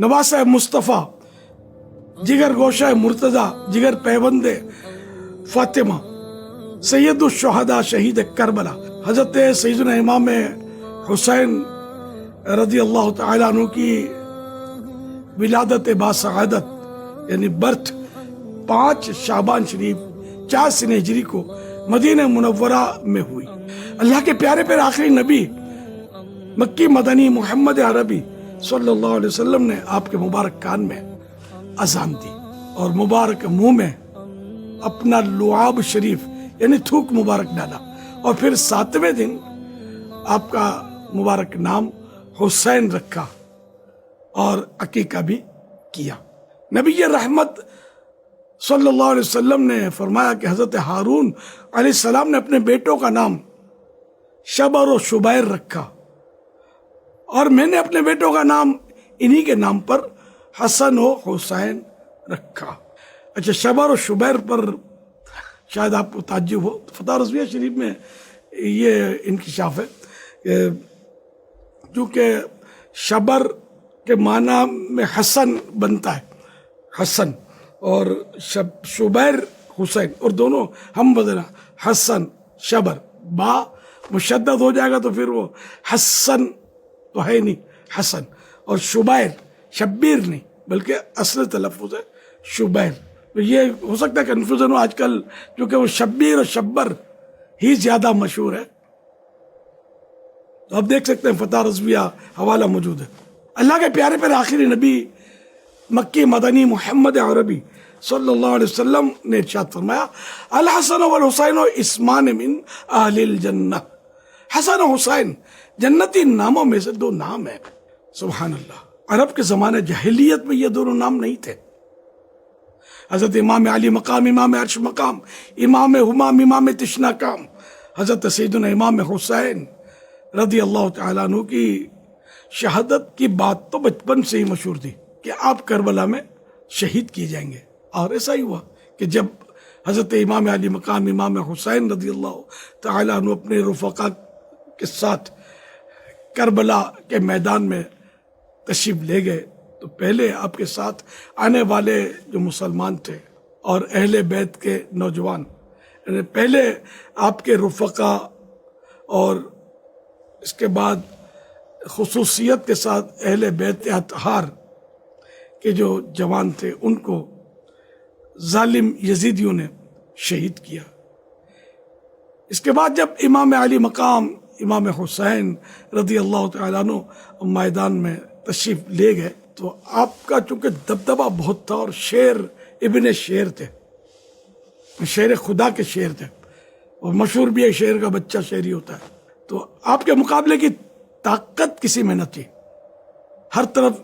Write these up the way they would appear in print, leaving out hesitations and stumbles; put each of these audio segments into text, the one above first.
نواسہ مصطفیٰ، جگر گوشہ مرتضیٰ، جگر پیوند فاطمہ، سید الشہداء شہید کربلا، حضرت سیدنا امام حسین رضی اللہ تعالیٰ عنہ کی ولادت باسعادت یعنی برتھ 5 شعبان شریف 4 سنہ ہجری کو مدینہ منورہ میں ہوئی۔ اللہ کے پیارے پھر آخری نبی مکی مدنی محمد عربی صلی اللہ علیہ وسلم نے آپ کے مبارک کان میں اذان دی اور مبارک منہ میں اپنا لعاب شریف یعنی تھوک مبارک ڈالا، اور پھر 7ویں دن آپ کا مبارک نام حسین رکھا اور عقیقہ بھی کیا۔ نبی رحمت صلی اللہ علیہ وسلم نے فرمایا کہ حضرت ہارون علیہ السلام نے اپنے بیٹوں کا نام شبر و شبیر رکھا، اور میں نے اپنے بیٹوں کا نام انہی کے نام پر حسن و حسین رکھا۔ اچھا، شبر و شبیر پر شاید آپ کو تعجب ہو، فتح رضویہ شریف میں یہ انکشاف ہے کہ چونکہ شبر کے معنی میں حسن بنتا ہے، حسن، اور شبیر حسین، اور دونوں ہم بدلا حسن شبر، با مشدد ہو جائے گا تو پھر وہ حسن تو ہے نہیں، حسن، اور شبیر شبیر نہیں بلکہ اصل تلفظ ہے شبیر۔ یہ ہو سکتا ہے کنفیوژن ہو آج کل، کیونکہ وہ شبیر اور شبر ہی زیادہ مشہور ہے۔ تو آپ دیکھ سکتے ہیں فتح رضویہ حوالہ موجود ہے۔ اللہ کے پیارے پر آخری نبی مکی مدنی محمد عربی صلی اللہ علیہ وسلم نے ارشاد فرمایا، الحسن والحسین اسمان من اہل الجنہ، حسن و حسین جنتی ناموں میں سے 2 نام ہیں۔ سبحان اللہ، عرب کے زمانے جاہلیت میں یہ دونوں نام نہیں تھے۔ حضرت امام علی مقام، امام عرش مقام، امام حمام، امام تشنا کام، حضرت سیدنا امام حسین رضی اللہ تعالیٰ عنہ کی شہادت کی بات تو بچپن سے ہی مشہور تھی کہ آپ کربلا میں شہید کیے جائیں گے، اور ایسا ہی ہوا کہ جب حضرت امام علی مقام امام حسین رضی اللہ تعالیٰ عنہ اپنے رفقا کے ساتھ کربلا کے میدان میں تشریف لے گئے، تو پہلے آپ کے ساتھ آنے والے جو مسلمان تھے اور اہل بیت کے نوجوان، یعنی پہلے آپ کے رفقا، اور اس کے بعد خصوصیت کے ساتھ اہل بیت اطہار کے جو جوان تھے ان کو ظالم یزیدیوں نے شہید کیا۔ اس کے بعد جب امام علی مقام امام حسین رضی اللہ تعالیٰ عنہ میدان میں تشریف لے گئے، تو آپ کا چونکہ دبدبہ بہت تھا، اور شیر ابن شیر تھے، شیر خدا کے شیر تھے، اور مشہور بھی ہے شیر کا بچہ شیری ہوتا ہے، تو آپ کے مقابلے کی طاقت کسی میں نہ تھی، ہر طرف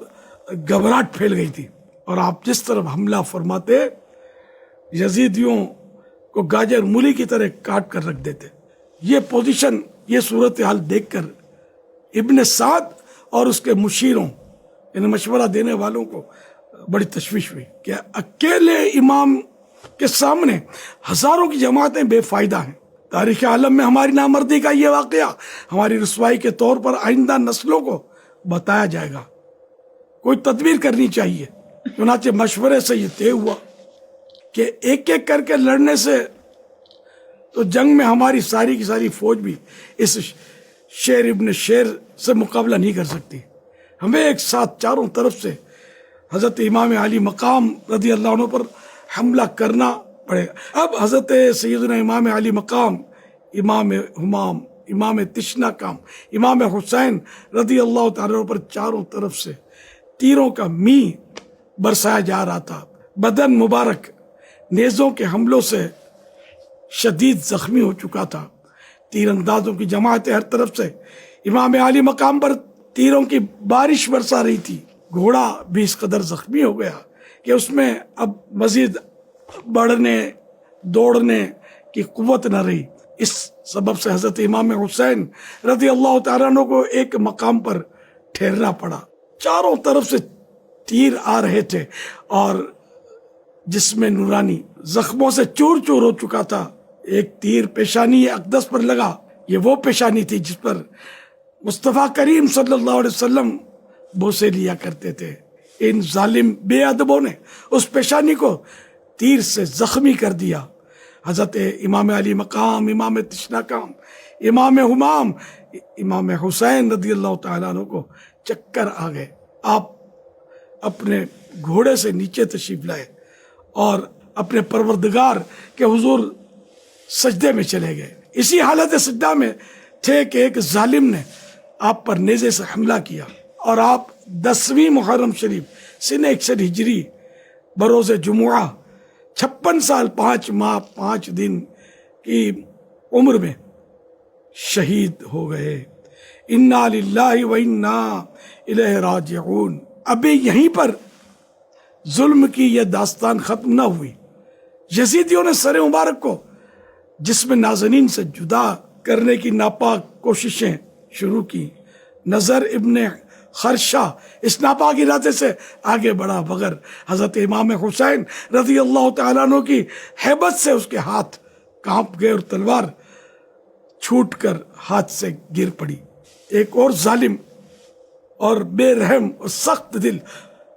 گھبراہٹ پھیل گئی تھی، اور آپ جس طرف حملہ فرماتے یزیدیوں کو گاجر مولی کی طرح کاٹ کر رکھ دیتے۔ یہ پوزیشن، یہ صورتحال دیکھ کر ابن سعد اور اس کے مشیروں یعنی مشورہ دینے والوں کو بڑی تشویش ہوئی کہ اکیلے امام کے سامنے ہزاروں کی جماعتیں بے فائدہ ہیں۔ تاریخ عالم میں ہماری نامردی کا یہ واقعہ ہماری رسوائی کے طور پر آئندہ نسلوں کو بتایا جائے گا، کوئی تدبیر کرنی چاہیے۔ چنانچہ مشورے سے یہ طے ہوا کہ ایک ایک کر کے لڑنے سے تو جنگ میں ہماری ساری کی ساری فوج بھی اس شیر ابن شیر سے مقابلہ نہیں کر سکتی، ہمیں ایک ساتھ چاروں طرف سے حضرت امام علی مقام رضی اللہ عنہ پر حملہ کرنا پڑے گا۔ اب حضرت سیدنا امام علی مقام امام حمام امام تشنا کام امام حسین رضی اللہ تعالیٰ عنہ پر چاروں طرف سے تیروں کا می برسایا جا رہا تھا، بدن مبارک نیزوں کے حملوں سے شدید زخمی ہو چکا تھا، تیر اندازوں کی جماعتیں ہر طرف سے امام علی مقام پر تیروں کی بارش برسا رہی تھی۔ گھوڑا بھی اس قدر زخمی ہو گیا کہ اس میں اب مزید بڑھنے دوڑنے کی قوت نہ رہی۔ اس سبب سے حضرت امام حسین رضی اللہ تعالیٰ عنہ کو ایک مقام پر ٹھہرنا پڑا۔ چاروں طرف سے تیر آ رہے تھے اور جسم نورانی زخموں سے چور چور ہو چکا تھا۔ ایک تیر پیشانی اقدس پر لگا، یہ وہ پیشانی تھی جس پر مصطفیٰ کریم صلی اللہ علیہ وسلم بوسے لیا کرتے تھے۔ ان ظالم بے ادبوں نے اس پیشانی کو تیر سے زخمی کر دیا۔ حضرت امام علی مقام، امام تشناکام، امام ہمام، امام حسین رضی اللہ تعالیٰ عنہ کو چکر آ گئے۔ آپ اپنے گھوڑے سے نیچے تشریف لائے اور اپنے پروردگار کے حضور سجدے میں چلے گئے۔ اسی حالت سجدہ میں تھے کہ ایک ظالم نے آپ پر نیزے سے حملہ کیا، اور آپ 10ویں محرم شریف سنہ 61 ہجری بروز جمعہ 56 سال 5 ماہ 5 دن کی عمر میں شہید ہو گئے۔ انا للہ و انا الیہ راجعون۔ ابھی یہیں پر ظلم کی یہ داستان ختم نہ ہوئی۔ یزیدیوں نے سر مبارک کو جسم نازنین سے جدا کرنے کی ناپاک کوششیں شروع کی۔ نظر ابن خرشہ اس ناپاک ارادے سے آگے بڑھا، مگر حضرت امام حسین رضی اللہ تعالیٰ عنہ کی ہیبت سے اس کے ہاتھ کانپ گئے اور تلوار چھوٹ کر ہاتھ سے گر پڑی۔ ایک اور ظالم اور بے رحم اور سخت دل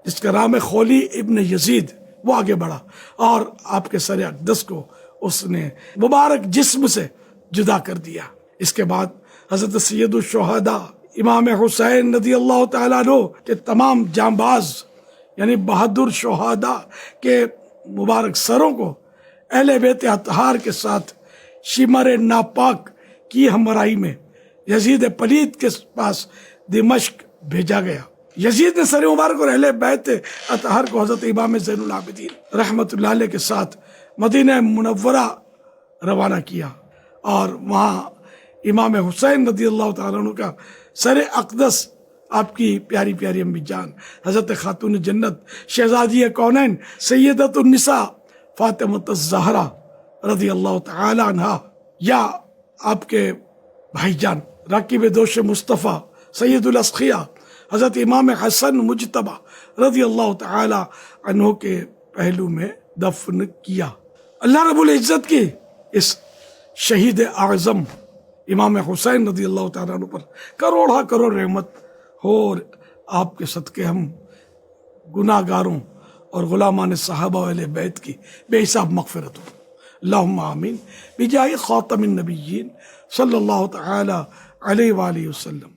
جس کا نام ہے خولی ابن یزید، وہ آگے بڑھا اور آپ کے سر اقدس کو اس نے مبارک جسم سے جدا کر دیا۔ اس کے بعد حضرت سید الشہداء امام حسین رضی اللہ تعالیٰ عنہ کے تمام جانباز یعنی بہادر شہداء کے مبارک سروں کو اہل بیت اطہار کے ساتھ شمر ناپاک کی ہمراہی میں یزید پلید کے پاس دمشق بھیجا گیا۔ یزید نے سر مبارک اور اہل بیت اطہار کو حضرت امام زین العابدین رحمت اللہ علیہ کے ساتھ مدینہ منورہ روانہ کیا، اور وہاں امام حسین رضی اللہ تعالیٰ عنہ کا سر اقدس آپ کی پیاری پیاری امی جان حضرت خاتون جنت شہزادی کونین سیدۃ النساء فاطمہ الزہرا رضی اللہ تعالی عنہا، یا آپ کے بھائی جان راکب دوش مصطفیٰ سید الاسقیاء حضرت امام حسن مجتبی رضی اللہ تعالی عنہ کے پہلو میں دفن کیا۔ اللہ رب العزت کی اس شہید اعظم امام حسین رضی اللہ تعالیٰ عنہ پر کروڑا کروڑ رحمت ہو، اور آپ کے صدقے ہم گناہ گاروں اور غلامان صحابہ اہل بیت کی بے حساب مغفرت ہو۔ اللہم آمین بجاہ خاتم النبیین صلی اللہ تعالی علیہ وآلہ وسلم۔